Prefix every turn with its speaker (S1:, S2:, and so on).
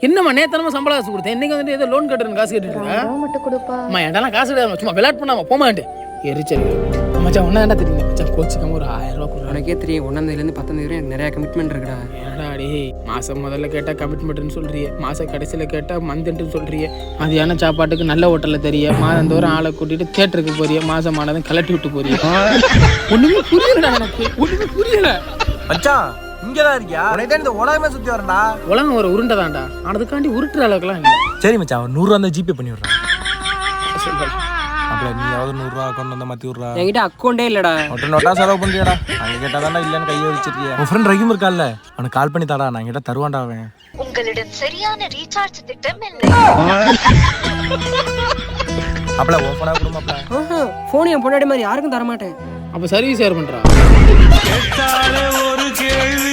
S1: என்னம்மா நேத்தனமா சம்பளம் காசு கொடுத்தேன், இன்னைக்கு வந்துட்டு ஏதோ லோன் கட்டுறேன் காசு கேட்டுட்டு அம்மா என்கிட்ட காசு கிடையாது, சும்மா விளையாட் பண்ணாம போமாட்டேன் எரிச்சல். மச்சான் ஒன்னா என்ன தெரியுங்க மச்சான், கோச்சிக்காம ஒரு 1000 ரூபா கொடுறேன்.
S2: உனக்கே தெரியும் 1ஆம் தேதியிலேருந்து 10ஆம் தேதி வரையும் நிறைய கமிட்மெண்ட் இருக்குடா.
S1: ஏடா டே, மாசம் முதல்ல கேட்டால் கமிட்மெண்ட்னு சொல்றியே, மாசம் கடைசியில் கேட்டால் மந்த்ன்னு சொல்றியே, மதியான சாப்பாட்டுக்கு நல்ல ஹோட்டலில் தெரிய, மாதந்தோறும் ஆளை கூட்டிட்டு தேட்டருக்கு போறிய, மாசம் ஆனதும் கலட்டி விட்டு போறிய. ஒண்ணுமே புரியலடா எனக்கு, ஒண்ணுமே புரியல.
S3: மச்சான் இங்கதான் இருக்கியா? உனக்கு இந்த உலகமே சுத்தி வரண்டா.
S1: உலகம் ஒரு உருண்டை தான்டா, ஆனதுக்காண்டி உருட்டுற அளவுக்குலாம் இல்லை.
S3: சரி மச்சான், ஒரு 100 ரூபா தான் ஜிபே பண்ணி விடுறேன்.
S1: சொல்றேன்
S3: அப்படி நீயாவது 100 ரூபா அக்கௌண்ட் வந்தா மாத்தி விடுறா.
S2: என்கிட்ட அக்கௌண்டே இல்லடா.
S3: நோட்டா செலவு பண்றியாடா? அங்க கேட்டாதான்டா இல்லன்னு கையை வச்சிருக்கியா? உன் ஃப்ரெண்ட் ரஹீம் இருக்கான்ல, அவனுக்கு கால் பண்ணி தாடா, நான் கிட்ட தருவான்டா அவன்.
S4: உங்களிடம் சரியான ரீசார்ஜ் திட்டம் இல்லை.
S3: அப்பல ஓபனா குடும்பப்பல
S2: போன் என் பொண்டாடி மாதிரி யாருக்கும் தர மாட்டேன்.
S1: அப்ப சர்வீஸ் யார் பண்றா?
S5: ஒரு கேள்வி